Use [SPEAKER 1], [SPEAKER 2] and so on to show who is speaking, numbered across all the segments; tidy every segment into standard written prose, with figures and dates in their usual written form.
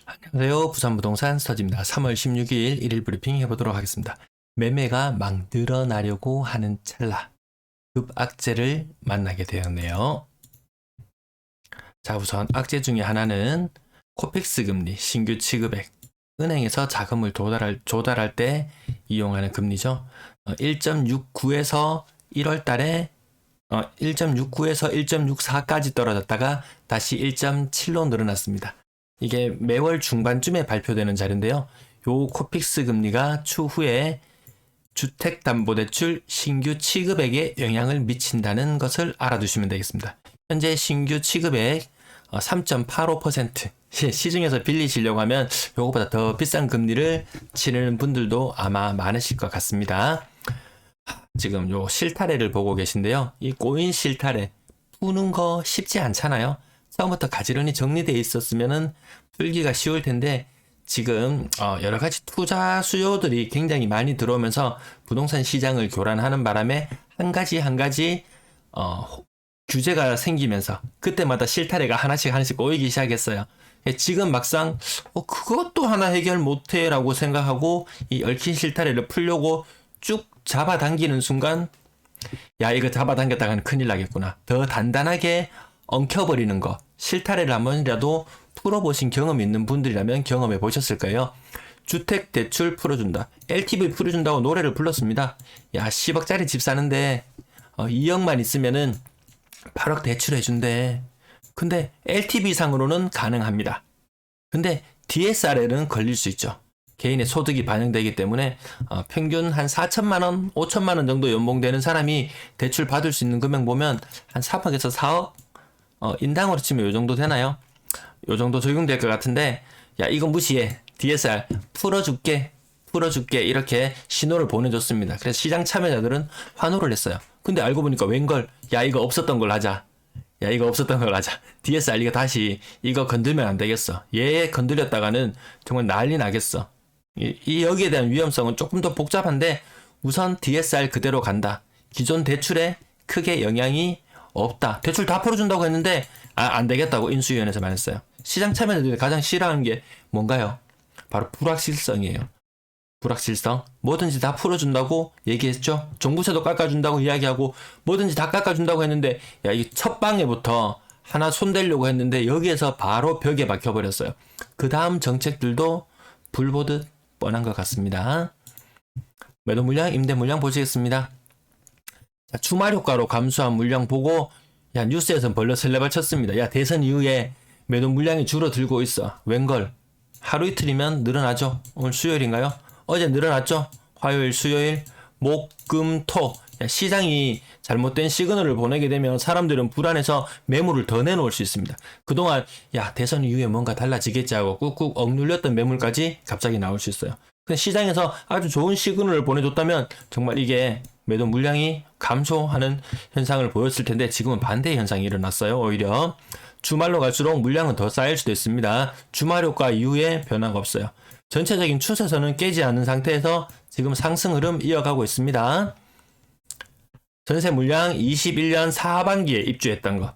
[SPEAKER 1] 안녕하세요. 부산부동산 서지입니다. 3월 16일 1일 브리핑 해보도록 하겠습니다. 매매가 막 늘어나려고 하는 찰나 급악재를 만나게 되었네요. 자, 우선 악재 중에 하나는 코픽스 금리 신규 취급액, 은행에서 자금을 조달할 때 이용하는 금리죠. 1.69에서 1월 달에 1.69에서 1.64까지 떨어졌다가 다시 1.7로 늘어났습니다. 이게 매월 중반쯤에 발표되는 자료인데요. 요 코픽스 금리가 추후에 주택담보대출 신규 취급액에 영향을 미친다는 것을 알아두시면 되겠습니다. 현재 신규 취급액 3.85%, 시중에서 빌리시려고 하면 요거보다 더 비싼 금리를 치르는 분들도 아마 많으실 것 같습니다. 지금 요 실타래를 보고 계신데요. 이 꼬인 실타래 푸는 거 쉽지 않잖아요. 처음부터 가지런히 정리되어 있었으면은 풀기가 쉬울 텐데 지금 여러 가지 투자 수요들이 굉장히 많이 들어오면서 부동산 시장을 교란하는 바람에 한 가지 규제가 생기면서 그때마다 실타래가 하나씩 꼬이기 시작했어요. 지금 막상 그것도 하나 해결 못해 라고 생각하고 이 얽힌 실타래를 풀려고 쭉 잡아당기는 순간 야 이거 잡아당겼다가는 큰일 나겠구나. 더 단단하게 엉켜버리는 거, 실타래를 한 번이라도 풀어보신 경험이 있는 분들이라면 경험해 보셨을 거예요. 주택대출 풀어준다, LTV 풀어준다고 노래를 불렀습니다. 야 10억짜리 집 사는데 2억만 있으면은 8억 대출해준대. 근데 LTV 상으로는 가능합니다. 근데 DSR에는 걸릴 수 있죠. 개인의 소득이 반영되기 때문에 평균 한 4천만원, 5천만원 정도 연봉되는 사람이 대출 받을 수 있는 금액 보면 한 3억에서 4억? 인당으로 치면 요 정도 되나요? 요 정도 적용될 것 같은데 야 이거 무시해. DSR 풀어줄게 이렇게 신호를 보내줬습니다. 그래서 시장 참여자들은 환호를 했어요. 근데 알고 보니까 웬걸 야 이거 없었던 걸 하자. DSR 이거 다시 이거 건들면 안 되겠어. 얘 건드렸다가는 정말 난리 나겠어. 이 여기에 대한 위험성은 조금 더 복잡한데 우선 DSR 그대로 간다. 기존 대출에 크게 영향이 없다. 대출 다 풀어준다고 했는데 안 되겠다고 인수위원회에서 말했어요. 시장 참여자들이 가장 싫어하는 게 뭔가요? 바로 불확실성이에요. 불확실성. 뭐든지 다 풀어준다고 얘기했죠. 종부세도 깎아준다고 이야기하고 뭐든지 다 깎아준다고 했는데 야 이 첫 방에부터 하나 손대려고 했는데 여기에서 바로 벽에 막혀버렸어요. 그 다음 정책들도 불보듯 뻔한 것 같습니다. 매도 물량, 임대 물량 보시겠습니다. 자, 주말 효과로 감소한 물량 보고 야 뉴스에선 벌려 설레발 쳤습니다. 야 대선 이후에 매도 물량이 줄어들고 있어. 웬걸? 하루 이틀이면 늘어나죠. 오늘 수요일인가요? 어제 늘어났죠. 화요일, 수요일, 목, 금, 토. 야, 시장이 잘못된 시그널을 보내게 되면 사람들은 불안해서 매물을 더 내놓을 수 있습니다. 그동안 야 대선 이후에 뭔가 달라지겠지 하고 꾹꾹 억눌렸던 매물까지 갑자기 나올 수 있어요. 근데 시장에서 아주 좋은 시그널을 보내줬다면 정말 이게 매도 물량이 감소하는 현상을 보였을 텐데 지금은 반대의 현상이 일어났어요. 오히려 주말로 갈수록 물량은 더 쌓일 수도 있습니다. 주말 효과 이후에 변화가 없어요. 전체적인 추세선은 깨지 않은 상태에서 지금 상승 흐름 이어가고 있습니다. 전세 물량 21년 하반기에 입주했던 거.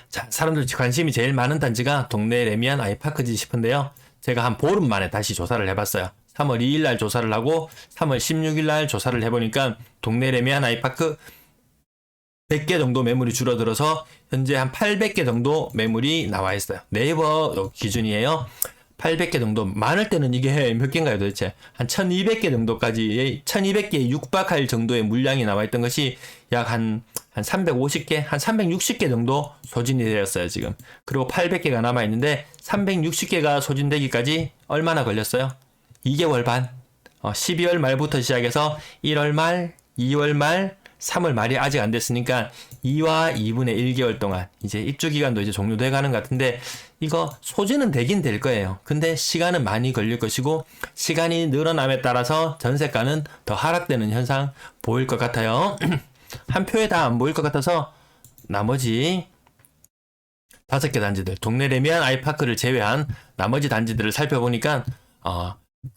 [SPEAKER 1] 자, 사람들 관심이 제일 많은 단지가 동네 레미안 아이파크지 싶은데요. 제가 한 보름 만에 다시 조사를 해봤어요. 3월 2일 날 조사를 하고 3월 16일 날 조사를 해보니까 동네 레미안 아이파크 100개 정도 매물이 줄어들어서 현재 한 800개 정도 매물이 나와 있어요. 네이버 기준이에요. 800개 정도. 많을 때는 이게 몇 개인가요 도대체? 한 1200개 정도까지, 1200개에 육박할 정도의 물량이 나와 있던 것이 약 한 350개, 한 360개 정도 소진이 되었어요, 지금. 그리고 800개가 남아 있는데 360개가 소진되기까지 얼마나 걸렸어요? 2개월 반. 12월 말부터 시작해서 1월 말, 2월 말, 3월 말이 아직 안 됐으니까 2와 2분의 1개월 동안 이제 입주 기간도 이제 종료돼 가는 것 같은데 이거 소진은 되긴 될 거예요. 근데 시간은 많이 걸릴 것이고 시간이 늘어남에 따라서 전세가는 더 하락되는 현상 보일 것 같아요. 한 표에 다 안 보일 것 같아서 나머지 5개 단지들, 동네 레미안 아이파크를 제외한 나머지 단지들을 살펴보니까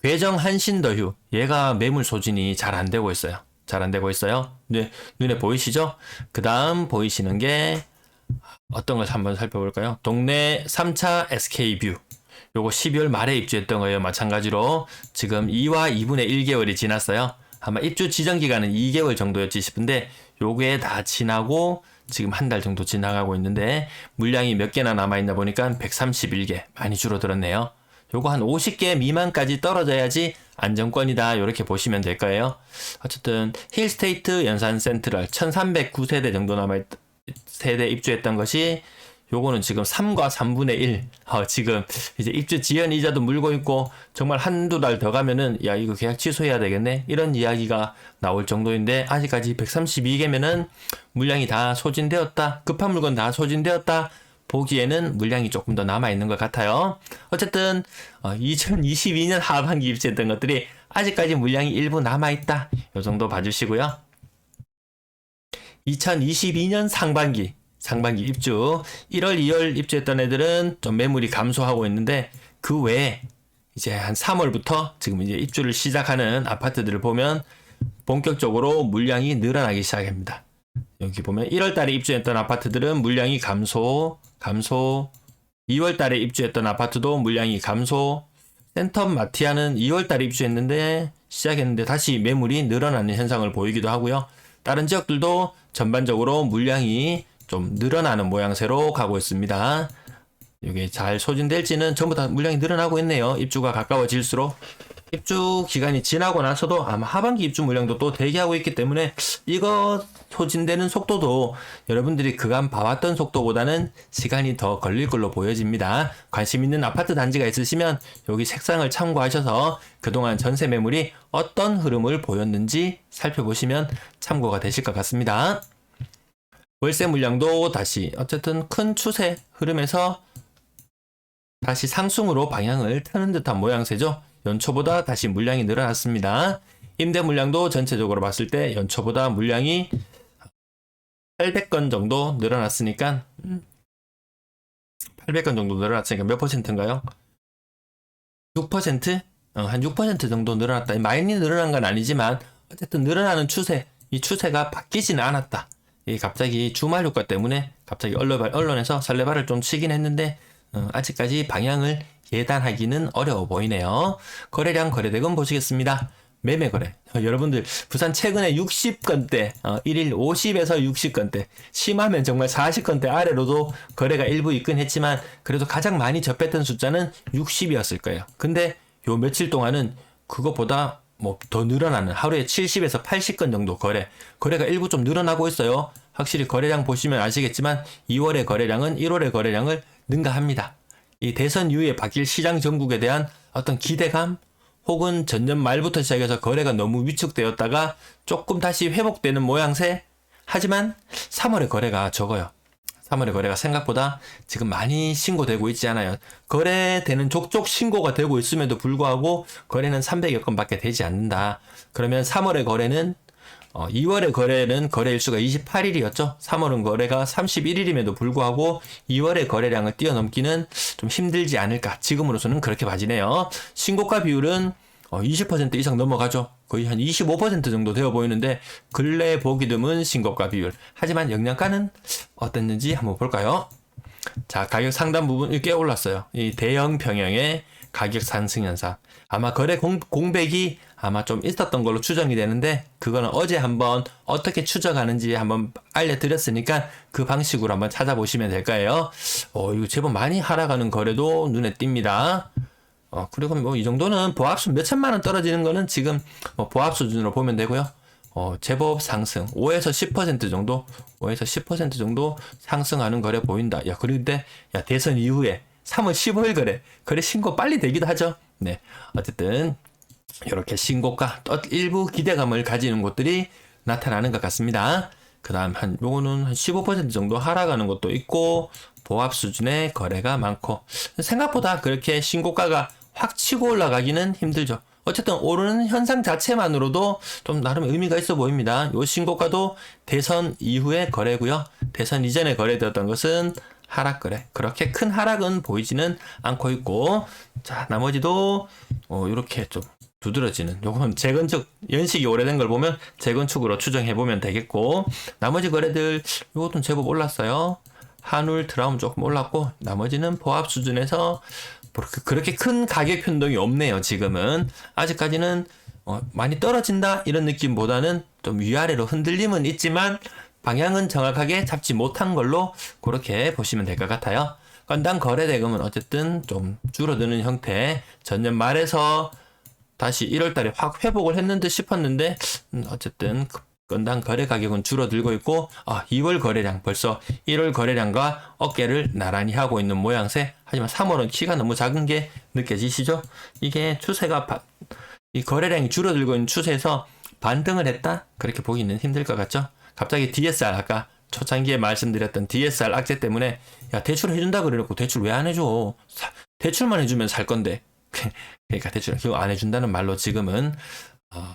[SPEAKER 1] 괴정 한신더휴 얘가 매물 소진이 잘 안 되고 있어요. 네, 눈에 보이시죠? 그 다음 보이시는 게 어떤 걸 한번 살펴볼까요? 동네 3차 SK뷰. 요거 12월 말에 입주했던 거예요. 마찬가지로 지금 2와 2분의 1개월이 지났어요. 아마 입주 지정 기간은 2개월 정도였지 싶은데 요게 다 지나고 지금 한 달 정도 지나가고 있는데 물량이 몇 개나 남아있나 보니까 131개 많이 줄어들었네요. 요거 한 50개 미만까지 떨어져야지 안정권이다 이렇게 보시면 될 거예요. 어쨌든 힐스테이트 연산 센트럴 1309세대 정도 세대 입주했던 것이 요거는 지금 3과 3분의 1 지금 이제 입주 지연 이자도 물고 있고 정말 한두 달 더 가면은 야 이거 계약 취소해야 되겠네 이런 이야기가 나올 정도인데 아직까지 132개면은 물량이 다 소진되었다, 급한 물건 다 소진되었다 보기에는 물량이 조금 더 남아있는 것 같아요. 어쨌든 2022년 하반기 입주했던 것들이 아직까지 물량이 일부 남아있다 요 정도 봐주시고요. 2022년 상반기 입주 1월 2월 입주했던 애들은 좀 매물이 감소하고 있는데 그 외에 이제 한 3월부터 지금 이제 입주를 시작하는 아파트들을 보면 본격적으로 물량이 늘어나기 시작합니다. 여기 보면 1월 달에 입주했던 아파트들은 물량이 감소 2월 달에 입주했던 아파트도 물량이 감소. 센텀 마티아는 2월 달에 입주했는데 시작했는데 다시 매물이 늘어나는 현상을 보이기도 하고요. 다른 지역들도 전반적으로 물량이 좀 늘어나는 모양새로 가고 있습니다. 이게 잘 소진될지는 전부 다 물량이 늘어나고 있네요. 입주가 가까워질수록. 입주 기간이 지나고 나서도 아마 하반기 입주 물량도 또 대기하고 있기 때문에 이거 소진되는 속도도 여러분들이 그간 봐왔던 속도보다는 시간이 더 걸릴 걸로 보여집니다. 관심 있는 아파트 단지가 있으시면 여기 색상을 참고하셔서 그동안 전세 매물이 어떤 흐름을 보였는지 살펴보시면 참고가 되실 것 같습니다. 월세 물량도 다시 어쨌든 큰 추세 흐름에서 다시 상승으로 방향을 트는 듯한 모양새죠. 연초보다 다시 물량이 늘어났습니다. 임대 물량도 전체적으로 봤을 때 연초보다 물량이 800건 정도 늘어났으니까 800건 정도 늘어났으니까 몇 퍼센트인가요? 6%? 한 6% 정도 늘어났다. 많이 늘어난 건 아니지만 어쨌든 늘어나는 추세, 이 추세가 바뀌지는 않았다. 갑자기 주말 효과 때문에 갑자기 언론에서 설레발을 좀 치긴 했는데 아직까지 방향을 예단하기는 어려워 보이네요. 거래량 거래대금 보시겠습니다. 매매 거래. 여러분들 부산 최근에 60건대 1일 50에서 60건대 심하면 정말 40건대 아래로도 거래가 일부 있긴 했지만 그래도 가장 많이 접했던 숫자는 60이었을 거예요. 근데 요 며칠 동안은 그것보다 뭐 더 늘어나는 하루에 70에서 80건 정도 거래가 일부 좀 늘어나고 있어요. 확실히 거래량 보시면 아시겠지만 2월의 거래량은 1월의 거래량을 능가합니다. 이 대선 이후에 바뀔 시장 전국에 대한 어떤 기대감 혹은 전년 말부터 시작해서 거래가 너무 위축되었다가 조금 다시 회복되는 모양새. 하지만 3월의 거래가 적어요. 3월의 거래가 생각보다 지금 많이 신고되고 있지 않아요. 거래되는 족족 신고가 되고 있음에도 불구하고 거래는 300여 건밖에 되지 않는다. 그러면 3월의 거래는 2월의 거래는 거래일수가 28일이었죠. 3월은 거래가 31일임에도 불구하고 2월의 거래량을 뛰어넘기는 좀 힘들지 않을까. 지금으로서는 그렇게 봐지네요. 신고가 비율은 20% 이상 넘어가죠. 거의 한 25% 정도 되어 보이는데 근래 보기 드문 신고가 비율. 하지만 영양가는 어땠는지 한번 볼까요? 자, 가격 상단 부분 꽤 올랐어요. 이 대형 평형의 가격 상승 현상. 아마 거래 공백이 아마 좀 있었던 걸로 추정이 되는데 그거는 어제 한번 어떻게 추적하는지 한번 알려드렸으니까 그 방식으로 한번 찾아보시면 될 거예요. 이거 제법 많이 하락하는 거래도 눈에 띈니다. 그리고 뭐 이 정도는 보합수 몇천만 원 떨어지는 거는 지금 뭐 보합 수준으로 보면 되고요. 제법 상승 5에서 10% 정도 5에서 10% 정도 상승하는 거래 보인다. 야, 그런데 대선 이후에 3월 15일 거래 신고 빨리 되기도 하죠. 네, 어쨌든 이렇게 신고가 또 일부 기대감을 가지는 곳들이 나타나는 것 같습니다. 그 다음 요거는 한 15% 정도 하락하는 것도 있고 보합 수준의 거래가 많고 생각보다 그렇게 신고가가 확 치고 올라가기는 힘들죠. 어쨌든 오르는 현상 자체만으로도 좀 나름 의미가 있어 보입니다. 요 신고가도 대선 이후의 거래고요. 대선 이전에 거래되었던 것은 하락 거래. 그렇게 큰 하락은 보이지는 않고 있고, 자, 나머지도 이렇게 좀 두드러지는, 요건 재건축 연식이 오래된 걸 보면 재건축으로 추정해 보면 되겠고, 나머지 거래들 요것도 제법 올랐어요. 한울 트라움 조금 올랐고, 나머지는 보합 수준에서 그렇게 큰 가격 변동이 없네요. 지금은 아직까지는 많이 떨어진다 이런 느낌보다는 좀 위아래로 흔들림은 있지만 방향은 정확하게 잡지 못한 걸로 그렇게 보시면 될 것 같아요. 건당 거래대금은 어쨌든 좀 줄어드는 형태, 전년 말에서 다시 1월달에 확 회복을 했는 듯 싶었는데 어쨌든 건당 거래 가격은 줄어들고 있고 2월 거래량 벌써 1월 거래량과 어깨를 나란히 하고 있는 모양새. 하지만 3월은 키가 너무 작은 게 느껴지시죠? 이게 추세가 이 거래량이 줄어들고 있는 추세에서 반등을 했다? 그렇게 보기는 힘들 것 같죠? 갑자기 DSR 아까 초창기에 말씀드렸던 DSR 악재 때문에 야 대출 해준다 그래놓고 대출 왜 안 해줘? 대출만 해주면 살 건데 그러니까 대출 결국 안 해준다는 말로 지금은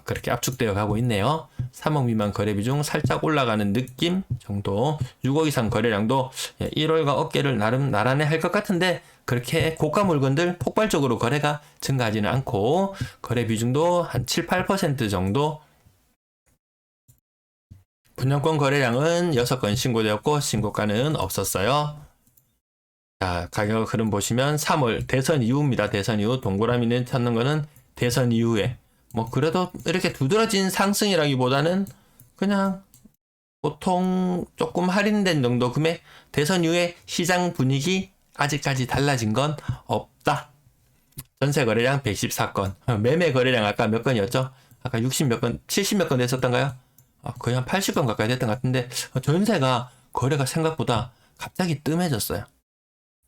[SPEAKER 1] 그렇게 압축되어 가고 있네요. 3억 미만 거래 비중 살짝 올라가는 느낌 정도. 6억 이상 거래량도 1월과 어깨를 나름 나란히 할 것 같은데 그렇게 고가 물건들 폭발적으로 거래가 증가하지는 않고 거래 비중도 한 7, 8% 정도. 분양권 거래량은 6건 신고되었고 신고가는 없었어요. 자, 가격 흐름 보시면 3월 대선 이후입니다. 대선 이후 동그라미는 찾는 거는 대선 이후에 그래도 이렇게 두드러진 상승이라기보다는 그냥 보통 조금 할인된 정도 금액. 대선 이후에 시장 분위기 아직까지 달라진 건 없다. 전세 거래량 114건. 매매 거래량 아까 몇 건이었죠? 아까 60 몇 건, 70 몇 건 됐었던가요? 거의 한 80건 가까이 됐던 것 같은데 전세가 거래가 생각보다 갑자기 뜸해졌어요.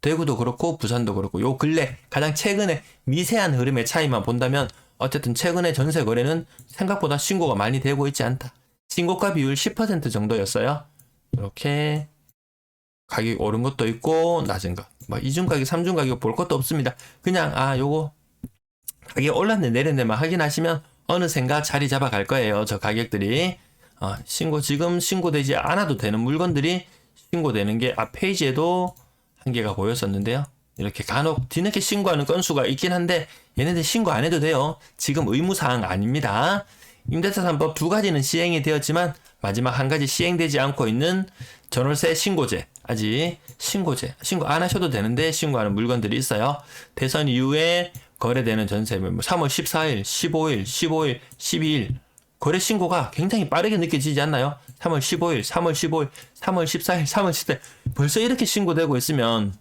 [SPEAKER 1] 대구도 그렇고 부산도 그렇고 요 근래 가장 최근에 미세한 흐름의 차이만 본다면 어쨌든 최근에 전세 거래는 생각보다 신고가 많이 되고 있지 않다. 신고가 비율 10% 정도였어요. 이렇게 가격이 오른 것도 있고 낮은 거. 이중 가격, 삼중 가격 볼 것도 없습니다. 그냥 요거 가격이 올랐네 내렸네만 확인하시면 어느샌가 자리 잡아갈 거예요. 저 가격들이. 지금 신고되지 않아도 되는 물건들이 신고되는 게 앞 페이지에도 한 개가 보였었는데요. 이렇게 간혹 뒤늦게 신고하는 건수가 있긴 한데 얘네들 신고 안 해도 돼요. 지금 의무사항 아닙니다. 임대차 3법 2가지는 시행이 되었지만 마지막 한 가지 시행되지 않고 있는 전월세 신고제. 아직 신고 안 하셔도 되는데 신고하는 물건들이 있어요. 대선 이후에 거래되는 전세면 3월 14일, 15일, 15일, 12일 거래 신고가 굉장히 빠르게 느껴지지 않나요? 3월 15일, 3월 15일, 3월 14일, 3월 14일 벌써 이렇게 신고되고 있으면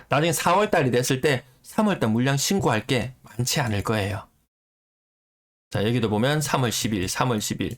[SPEAKER 1] 나중에 4월달이 됐을 때 3월달 물량 신고할 게 많지 않을 거예요. 자, 여기도 보면 3월 10일, 3월 10일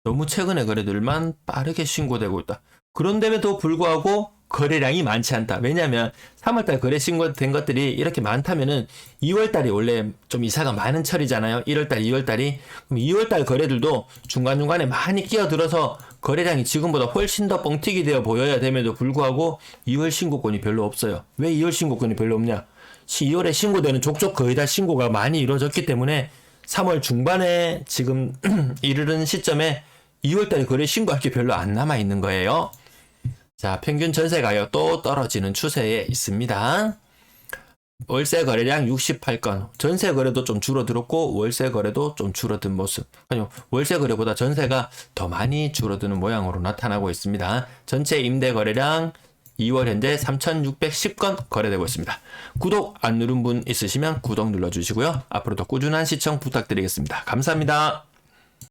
[SPEAKER 1] 너무 최근의 거래들만 빠르게 신고되고 있다. 그런데도 불구하고 거래량이 많지 않다. 왜냐하면 3월달 거래 신고된 것들이 이렇게 많다면은 2월달이 원래 좀 이사가 많은 철이잖아요. 1월달, 2월달이. 그럼 2월달 거래들도 중간중간에 많이 끼어들어서 거래량이 지금보다 훨씬 더 뻥튀기 되어 보여야 됨에도 불구하고 2월 신고권이 별로 없어요. 왜 2월 신고권이 별로 없냐? 2월에 신고되는 족족 거의 다 신고가 많이 이루어졌기 때문에 3월 중반에 지금 이르는 시점에 2월달에 거래 신고할 게 별로 안 남아 있는 거예요. 자, 평균 전세 가격도 떨어지는 추세에 있습니다. 월세 거래량 68건. 전세 거래도 좀 줄어들었고 월세 거래도 좀 줄어든 모습. 아니요, 월세 거래보다 전세가 더 많이 줄어드는 모양으로 나타나고 있습니다. 전체 임대 거래량 2월 현재 3,610건 거래되고 있습니다. 구독 안 누른 분 있으시면 구독 눌러주시고요. 앞으로도 꾸준한 시청 부탁드리겠습니다. 감사합니다.